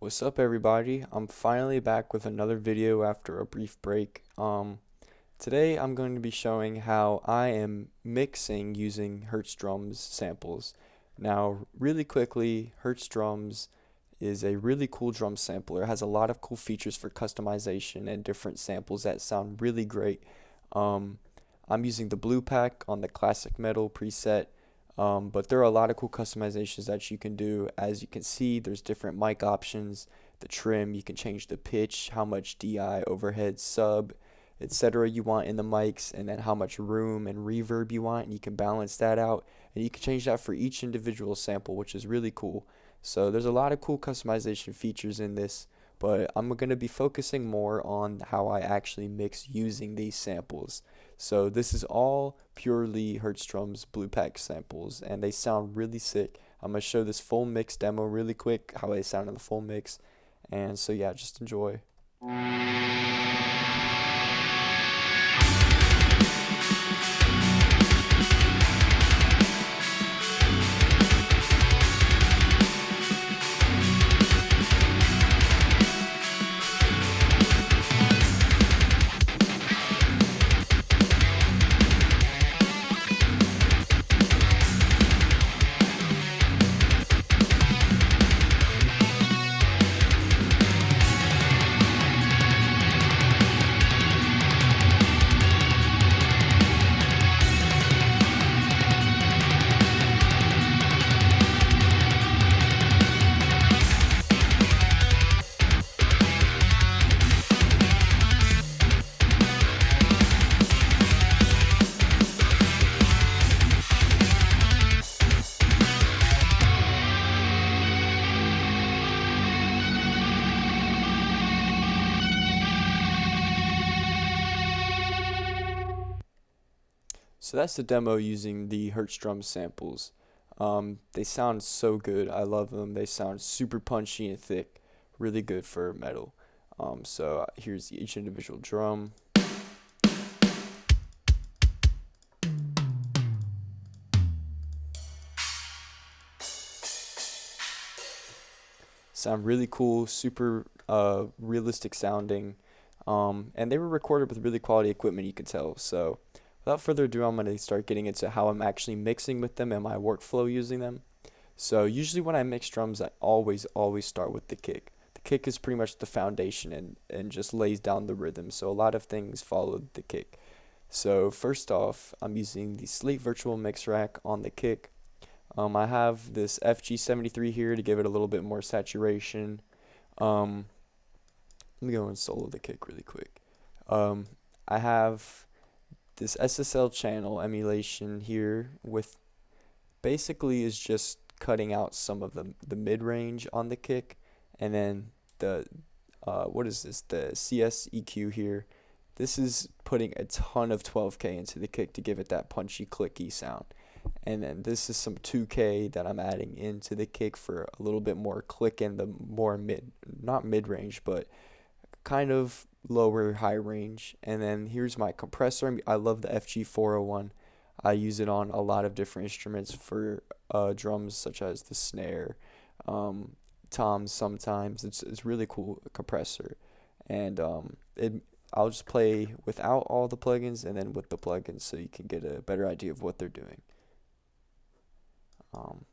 What's up, everybody? I'm finally back with another video after a brief break. Today I'm going to be showing how I am mixing using Hertz drums samples. Now, really quickly, Hertz drums is a really cool drum sampler. It has a lot of cool features for customization and different samples that sound really great. Um, I'm using the blue pack on the classic metal preset. But there are a lot of cool customizations that you can do. As you can see, there's different mic options, the trim, you can change the pitch, how much DI, overhead, sub, etc. you want in the mics, and then how much room and reverb you want, and you can balance that out. And you can change that for each individual sample, which is really cool. So there's a lot of cool customization features in this, but I'm going to be focusing more on how I actually mix using these samples. So this is all purely Hertz Drums Blue Pack samples, and they sound really sick. I'm going to show this full mix demo really quick, how they sound in the full mix. And so yeah, just enjoy. So that's the demo using the Hertz drum samples. They sound so good. I love them. They sound super punchy and thick. Really good for metal. So here's each individual drum. Sound really cool, super realistic sounding. And they were recorded with really quality equipment, you can tell. So without further ado, I'm going to start getting into how I'm actually mixing with them and my workflow using them. So usually when I mix drums, I always start with the kick. The kick is pretty much the foundation and just lays down the rhythm. So a lot of things follow the kick. So first off, I'm using the Slate Virtual Mix Rack on the kick. I have this FG73 here to give it a little bit more saturation. Um, Let me go and solo the kick really quick. I have this SSL channel emulation here with basically is just cutting out some of the mid-range on the kick, and then the what is this, the CS EQ here. This is putting a ton of 12K into the kick to give it that punchy clicky sound. And then this is some 2K that I'm adding into the kick for a little bit more click in the more not mid-range, but kind of lower high range. And then here's my compressor. I love the FG401. I use it on a lot of different instruments for drums such as the snare, toms sometimes. It's really cool compressor. And I'll just play without all the plugins and then with the plugins so you can get a better idea of what they're doing. Um,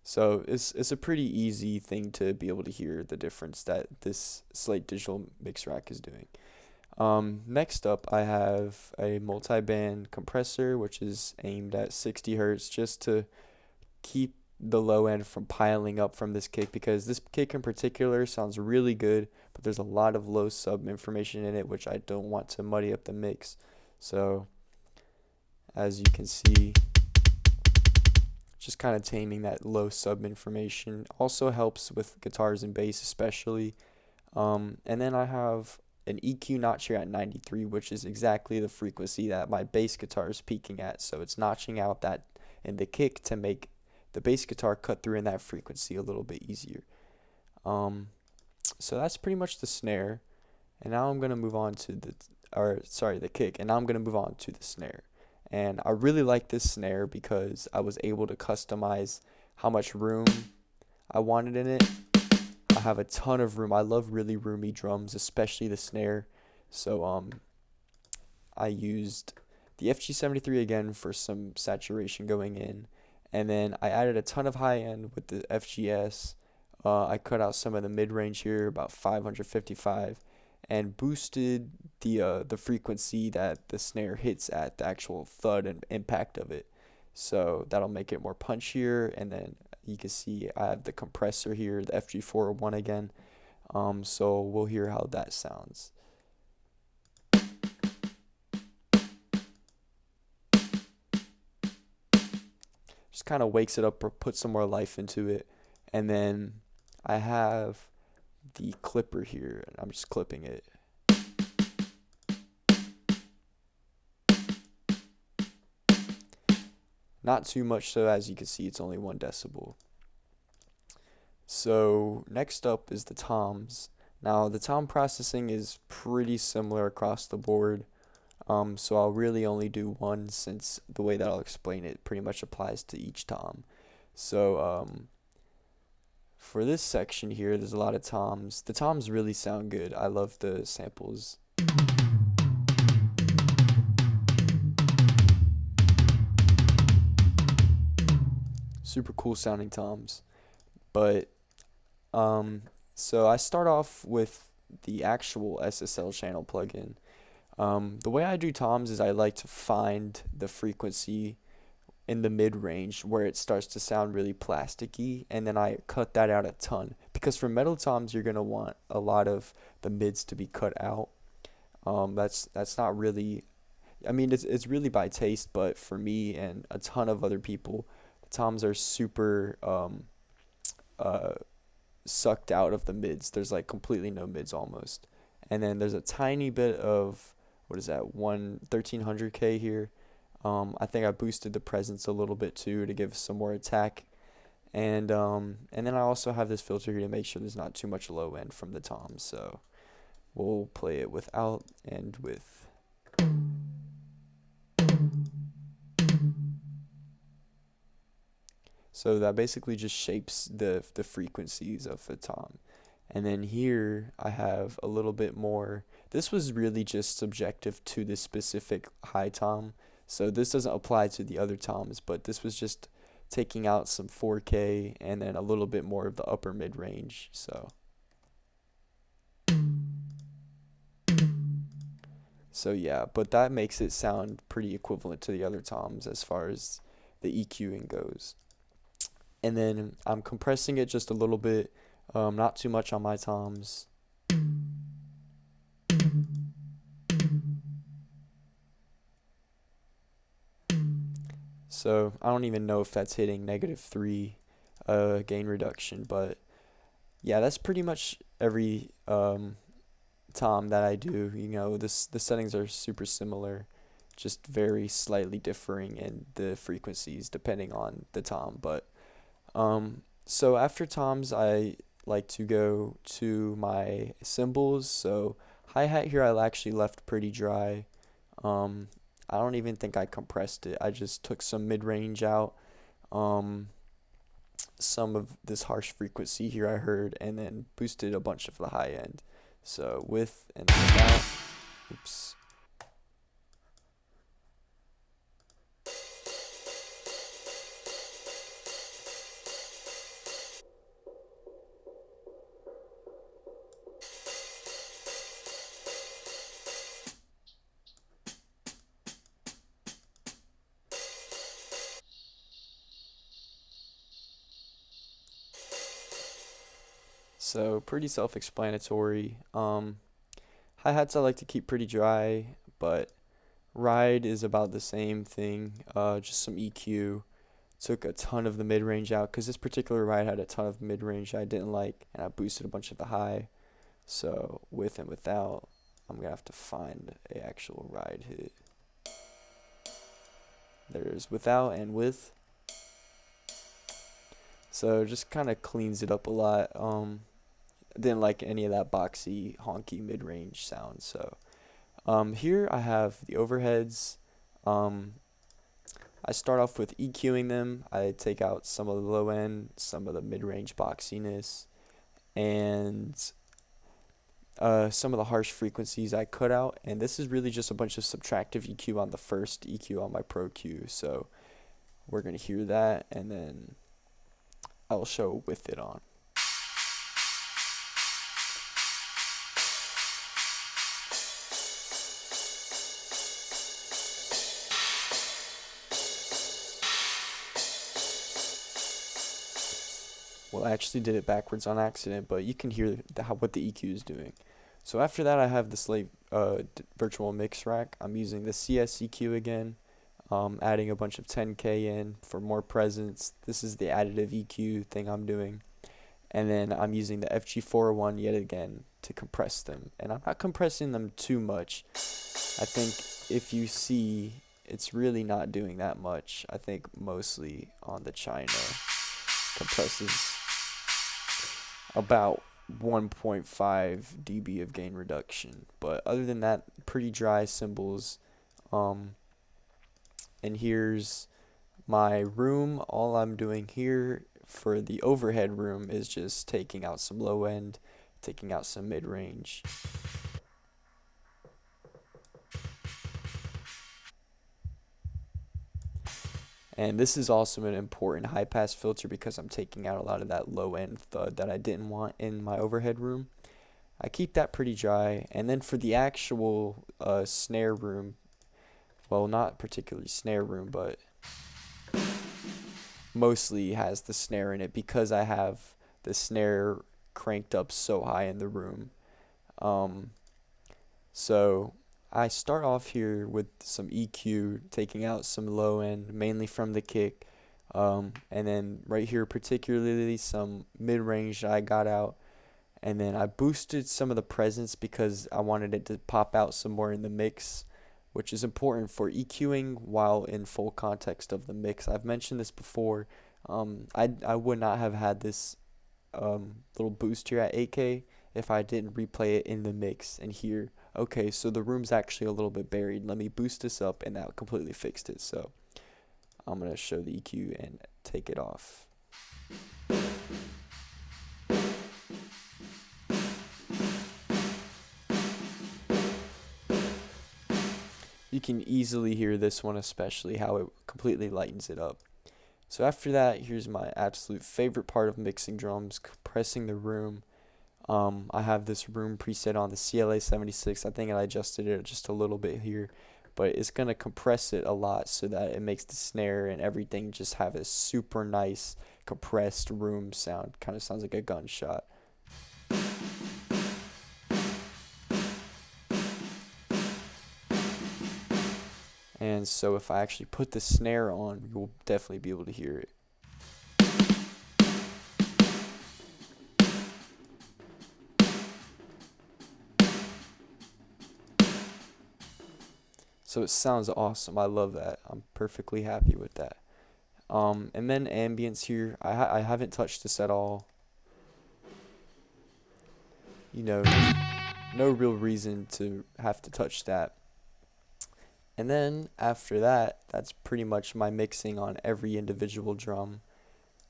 So it's a pretty easy thing to be able to hear the difference that this Slate Digital Mix Rack is doing. Next up, I have a multi-band compressor, which is aimed at 60 hertz, just to keep the low end from piling up from this kick, because this kick in particular sounds really good, but there's a lot of low sub information in it, which I don't want to muddy up the mix. So as you can see, just kind of taming that low sub information also helps with guitars and bass especially. And then I have an EQ notch here at 93, which is exactly the frequency that my bass guitar is peaking at. So it's notching out that in the kick to make the bass guitar cut through in that frequency a little bit easier. So that's pretty much the snare. And now I'm going to move on to the kick. And now I'm going to move on to the snare. And I really like this snare because I was able to customize how much room I wanted in it. I have a ton of room. I love really roomy drums, especially the snare. So I used the FG73 again for some saturation going in, and then I added a ton of high end with the FGS. I cut out some of the mid range here, about 555, and boosted the frequency that the snare hits at, the actual thud and impact of it. So that'll make it more punchier, and then you can see I have the compressor here, the FG401 again. So we'll hear how that sounds. Just kind of wakes it up or puts some more life into it. And then I have the clipper here, and I'm just clipping it. Not too much, so as you can see, it's only 1 decibel. So next up is the toms. Now the tom processing is pretty similar across the board. So I'll really only do one, since the way that I'll explain it pretty much applies to each tom. So for this section here, there's a lot of toms. The toms really sound good. I love the samples. Super cool sounding toms. But so I start off with the actual SSL channel plugin. The way I do toms is I like to find the frequency in the mid range where it starts to sound really plasticky, and then I cut that out a ton, because for metal toms you're gonna want a lot of the mids to be cut out. That's not really, I mean, it's really by taste, but for me and a ton of other people, the toms are super uh sucked out of the mids. There's like completely no mids almost. And then there's a tiny bit of, what is that, 1300K here. I think I boosted the presence a little bit too to give some more attack. And then I also have this filter here to make sure there's not too much low end from the toms. So we'll play it without and with. So that basically just shapes the frequencies of the tom. And then here I have a little bit more. This was really just subjective to this specific high tom. So this doesn't apply to the other toms, but this was just taking out some 4K and then a little bit more of the upper mid range. So yeah, but that makes it sound pretty equivalent to the other toms as far as the EQing goes. And then I'm compressing it just a little bit, not too much on my toms. So I don't even know if that's hitting -3 gain reduction, but yeah, that's pretty much every tom that I do. You know, the settings are super similar, just very slightly differing in the frequencies depending on the tom. But so after toms, I like to go to my cymbals. So hi-hat here I actually left pretty dry. I don't even think I compressed it. I just took some mid-range out, some of this harsh frequency here I heard, and then boosted a bunch of the high end. So with and without. Oops. So pretty self-explanatory. Hi-hats I like to keep pretty dry, but ride is about the same thing. Just some EQ. Took a ton of the mid-range out because this particular ride had a ton of mid-range I didn't like, and I boosted a bunch of the high. So with and without, I'm gonna have to find a actual ride hit. There's without and with. So just kind of cleans it up a lot. Didn't like any of that boxy, honky mid-range sound. So here I have the overheads. I start off with EQing them. I take out some of the low end, some of the mid-range boxiness, and some of the harsh frequencies I cut out. And this is really just a bunch of subtractive EQ on the first EQ on my Pro Q. So we're going to hear that, and then I'll show with it on. Well, I actually did it backwards on accident, but you can hear what the EQ is doing. So after that, I have this virtual mix rack. I'm using the CS EQ again, adding a bunch of 10K in for more presence. This is the additive EQ thing I'm doing. And then I'm using the FG401 yet again to compress them. And I'm not compressing them too much. I think if you see, it's really not doing that much. I think mostly on the China compresses about 1.5 dB of gain reduction. But other than that, pretty dry cymbals. And here's my room. All I'm doing here for the overhead room is just taking out some low end, taking out some mid range. And this is also an important high pass filter because I'm taking out a lot of that low end thud that I didn't want in my overhead room. I keep that pretty dry. And then for the actual snare room, well, not particularly snare room, but mostly has the snare in it because I have the snare cranked up so high in the room. So I start off here with some EQ, taking out some low end, mainly from the kick. And then right here, particularly some mid-range I got out. And then I boosted some of the presence because I wanted it to pop out some more in the mix, which is important for EQing while in full context of the mix. I've mentioned this before. I would not have had this little boost here at 8K if I didn't replay it in the mix and hear, okay, so the room's actually a little bit buried. Let me boost this up, and that completely fixed it. So I'm going to show the EQ and take it off. You can easily hear this one, especially how it completely lightens it up. So after that, here's my absolute favorite part of mixing drums, compressing the room. I have this room preset on the CLA 76. I think I adjusted it just a little bit here, but it's going to compress it a lot so that it makes the snare and everything just have a super nice compressed room sound. Kind of sounds like a gunshot. And so if I actually put the snare on, you'll definitely be able to hear it. So it sounds awesome. I love that. I'm perfectly happy with that. And then ambience here. I haven't touched this at all. You know, no real reason to have to touch that. And then after that, that's pretty much my mixing on every individual drum.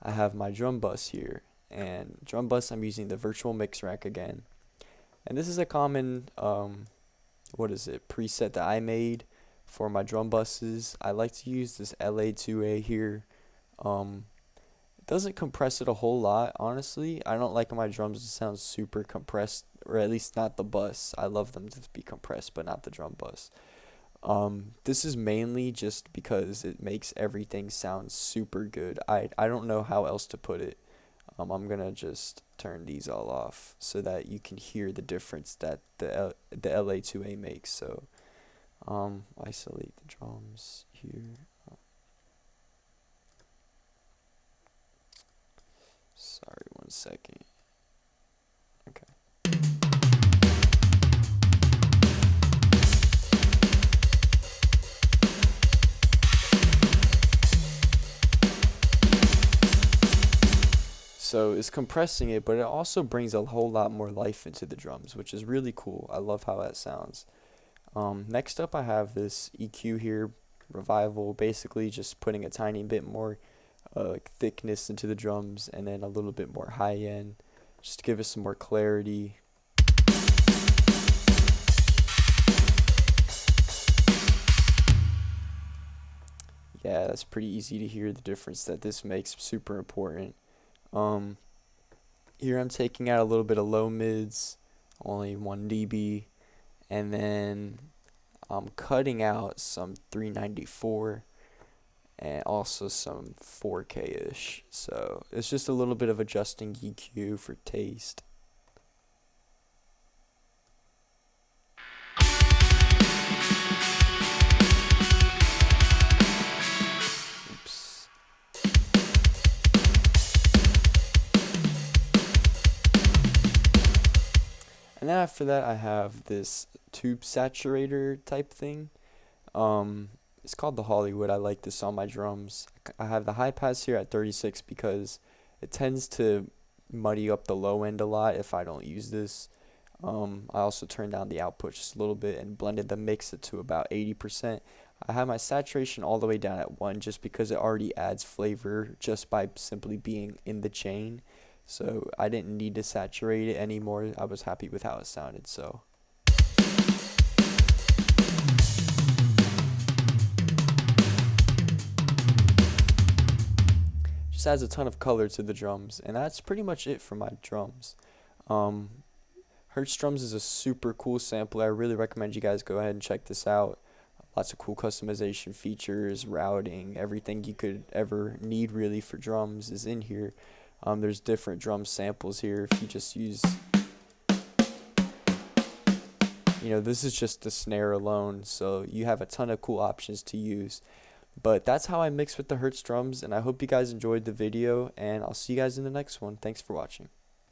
I have my drum bus here. And drum bus, I'm using the virtual mix rack again. And this is a common, preset that I made for my drum buses. I like to use this LA2A here. It doesn't compress it a whole lot, honestly. I don't like my drums to sound super compressed, or at least not the bus. I love them to be compressed, but not the drum bus. This is mainly just because it makes everything sound super good. I don't know how else to put it. I'm gonna just turn these all off so that you can hear the difference that the LA2A makes. So isolate the drums here. Sorry, 1 second. Okay. So it's compressing it, but it also brings a whole lot more life into the drums, which is really cool. I love how that sounds. Next up, I have this EQ here. I have it revival, basically just putting a tiny bit more thickness into the drums, and then a little bit more high end, just to give us some more clarity. Yeah, that's pretty easy to hear the difference that this makes. Super important. Um, Here I'm taking out a little bit of low mids, only 1 dB, and then I'm cutting out some 394 and also some 4K-ish. So it's just a little bit of adjusting EQ for taste. Oops. And then after that, I have this tube saturator type thing. It's called the Hollywood. I like this on my drums. I have the high pass here at 36 because it tends to muddy up the low end a lot if I don't use this. I also turned down the output just a little bit and blended the mix it to about 80%. I have my saturation all the way down at 1 just because it already adds flavor just by simply being in the chain. So I didn't need to saturate it anymore. I was happy with how it sounded. So just adds a ton of color to the drums, and that's pretty much it for my drums. Hertz drums is a super cool sampler. I really recommend you guys go ahead and check this out. Lots of cool customization features, routing, everything you could ever need really for drums is in here. There's different drum samples here. If you just use, this is just the snare alone, so you have a ton of cool options to use. But that's how I mix with the Hertz drums, and I hope you guys enjoyed the video, and I'll see you guys in the next one. Thanks for watching.